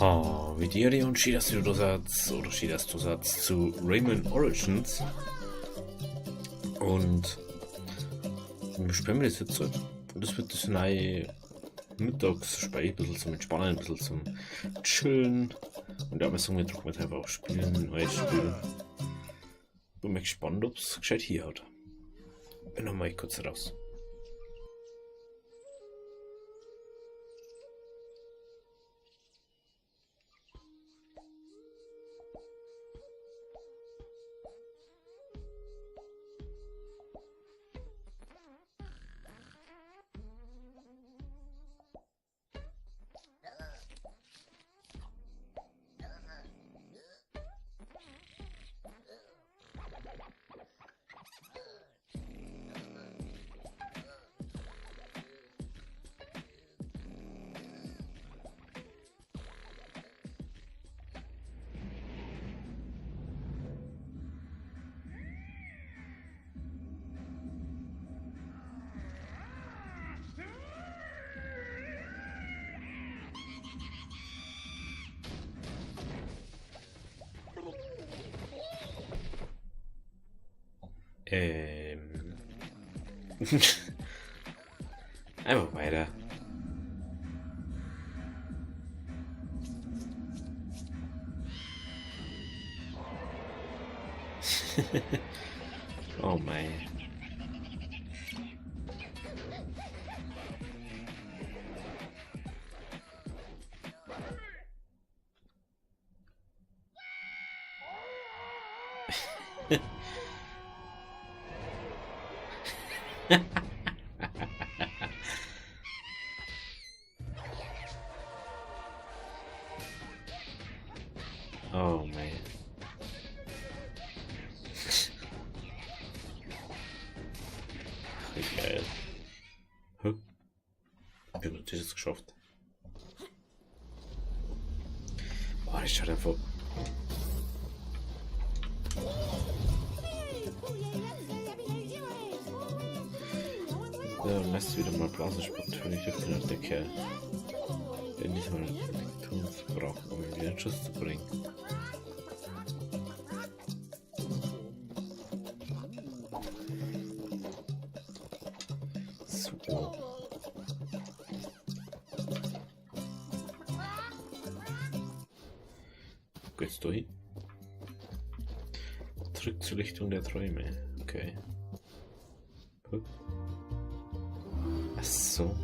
Witajcie und Shidas zu Rayman Origins. Und wir spielen jetzt Zeit. Und das wird das neue Mittagsspiel, ein bisschen zum Entspannen, ein bisschen zum Chillen. Und ja, wir sagen, wir drücken jetzt einfach auf Spielen, neues Spiel. Bin mal gespannt, ob es gescheit hier hat. Bin noch mal kurz raus. Einfach weiter. Oh mein. Oh man. Wie geil. Huh? Ich habe natürlich es geschafft. Oh, das schaut einfach. Ja, lässt wieder mal Blasensport für mich auf der Decke. Der diesmal tun braucht, um ihn wieder in Schuss zu bringen. So. Geht's da hin? Zurück zur Richtung der Träume. Okay. Huh. Ach so.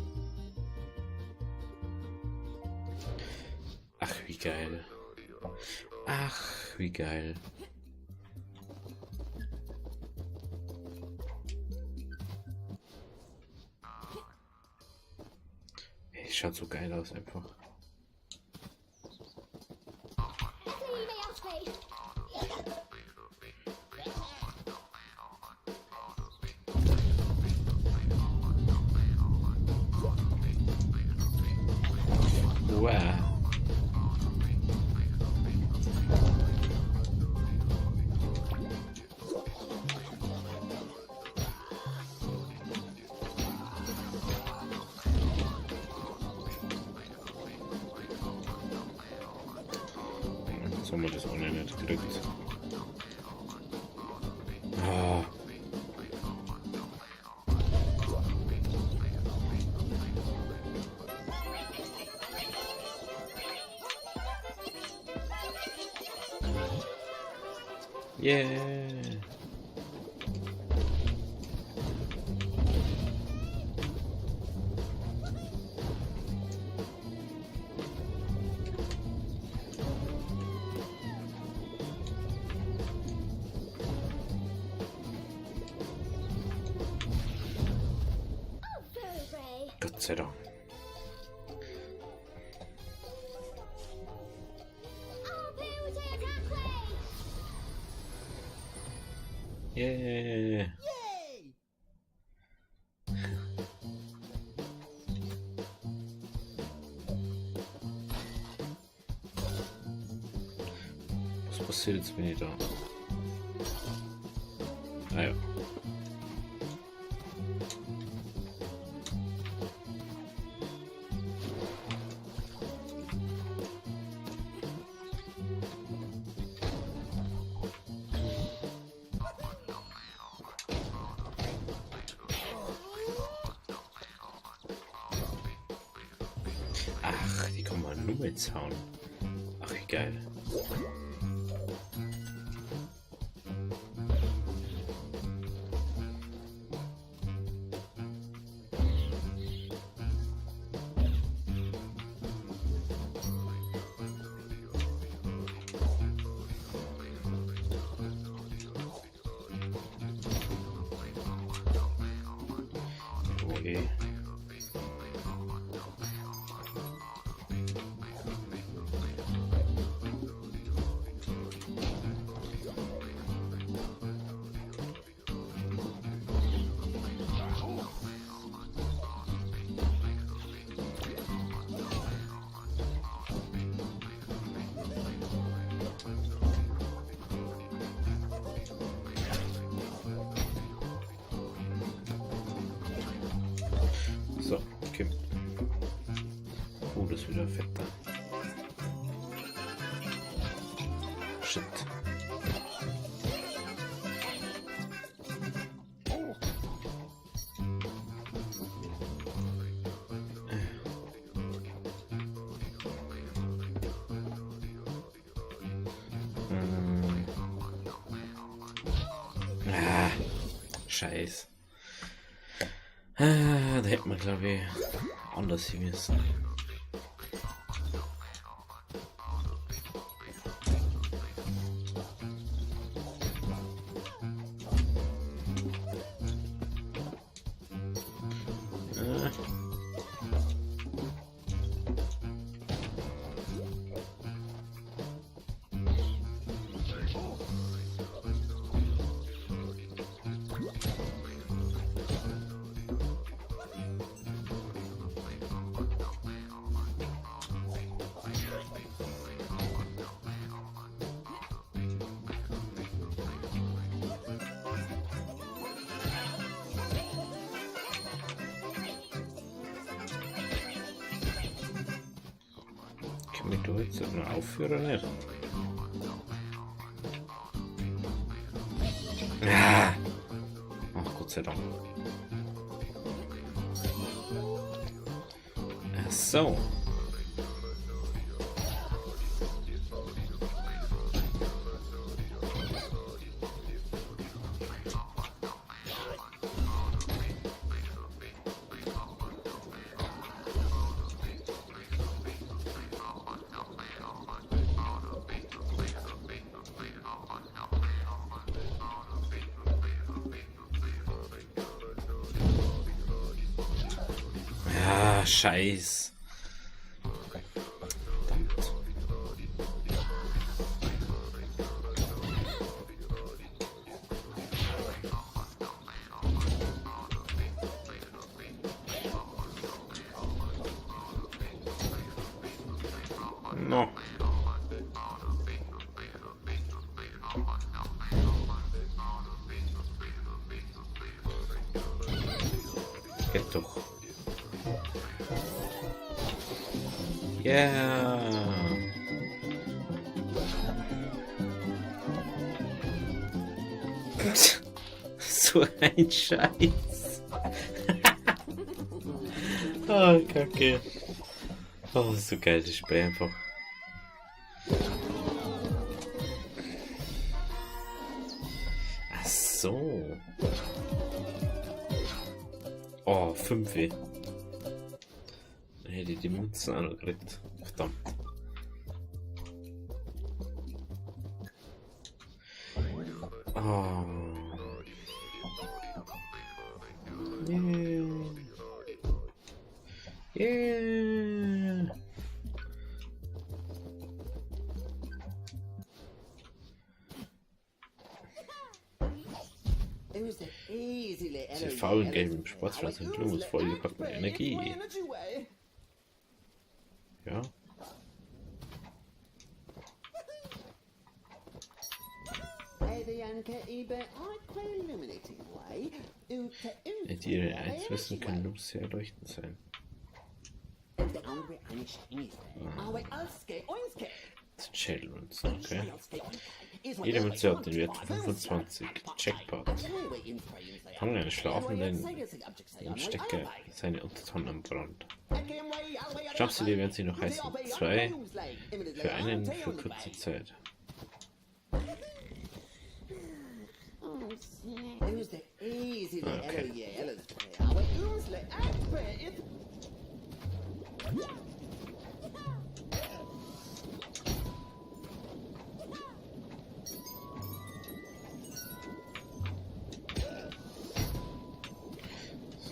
Ach, wie geil. Ach, wie geil. Ey, schaut so geil aus einfach. Wow. Jetzt haben wir das auch nicht gekriegt. Ah. Yeah. Gott sei Dank. Yeah. Was passiert jetzt, wenn ich da? Ah ja. Nummer jetzt hauen. Ach, wie geil. Okay. So, okay. Oh, das ist wieder fetter. Shit. Ah, Scheiß. Da hätten wir, glaube ich, anders hier müssen. Können wir da jetzt noch aufhören oder nicht? Ah. Ach, Gott sei Dank. Ach so. Ah, Scheiß. Verdammt. No. Geht doch. Yeah. So ein Scheiß. Oh, Kacke. Oh, so geil das Spiel einfach. Ach so. Oh, 5. Dann hätte ich die Münzen auch noch gekriegt. Verdammt. Oh. Yeah. Yeah. Diese faulen gelben Sportpflanzen sind Blumen vollgepackt mit Energie. Ja. Die ihre Einflüssen können nur sehr erleuchtend sein. Das sind Schädelmünzen, okay. Jede Münze hat den Wert von 25. Jackpot. Fange einen Schlafenden und stecke seine Untertanen am Brand. Schnapsidee werden sie noch heißen. 2 für einen für kurze Zeit. Okay.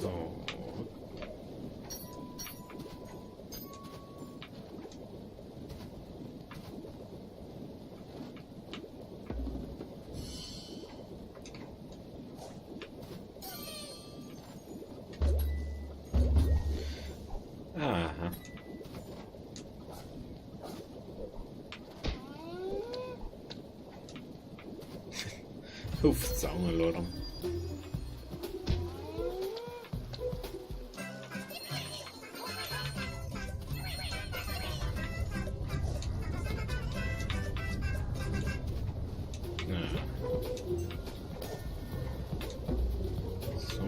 So. Aha. Hoofdzangen, Leute. So,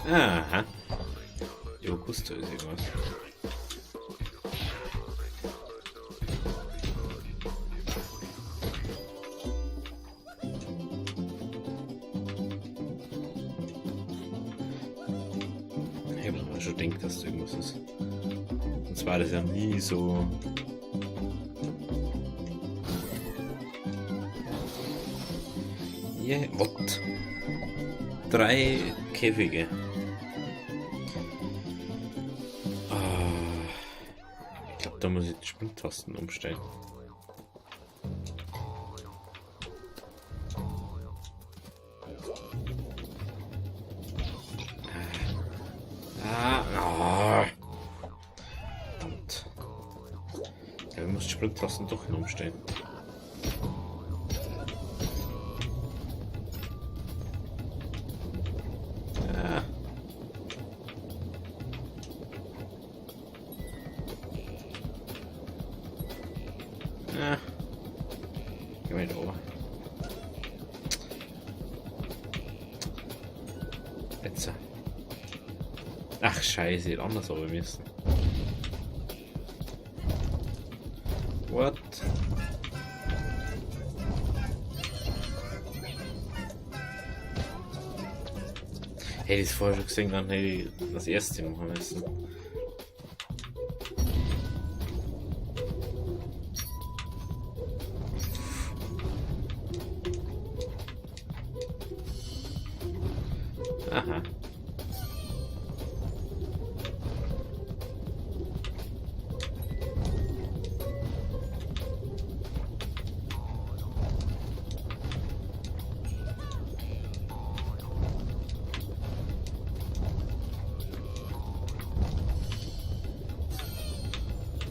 aha. Jo, wusste ist irgendwas. Ich hab mir schon gedacht, dass es irgendwas ist. Sonst war das ja nie so. Yeah, what? 3 Käfige. Ich glaube, da muss ich die Sprungtasten umstellen. Und ja, ich muss die Sprungtasten doch umstellen. Geh mal da oben. Jetzt. Ach scheiße, hätte anders aber müssen. What? Hätte ich es vorher schon gesehen, dann hätte ich das erste machen müssen. Aha.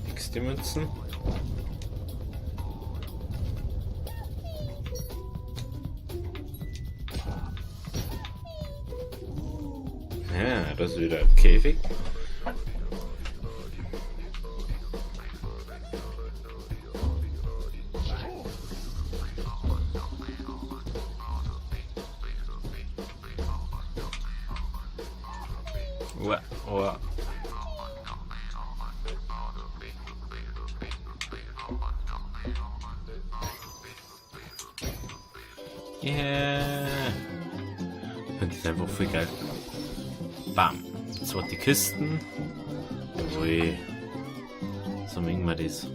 X die Münzen. Ja, das ist wieder ein Käfig. Oha. Yeah. Das ist einfach voll geil. Bam. Das war die Kisten. Ui. So mengen wir das.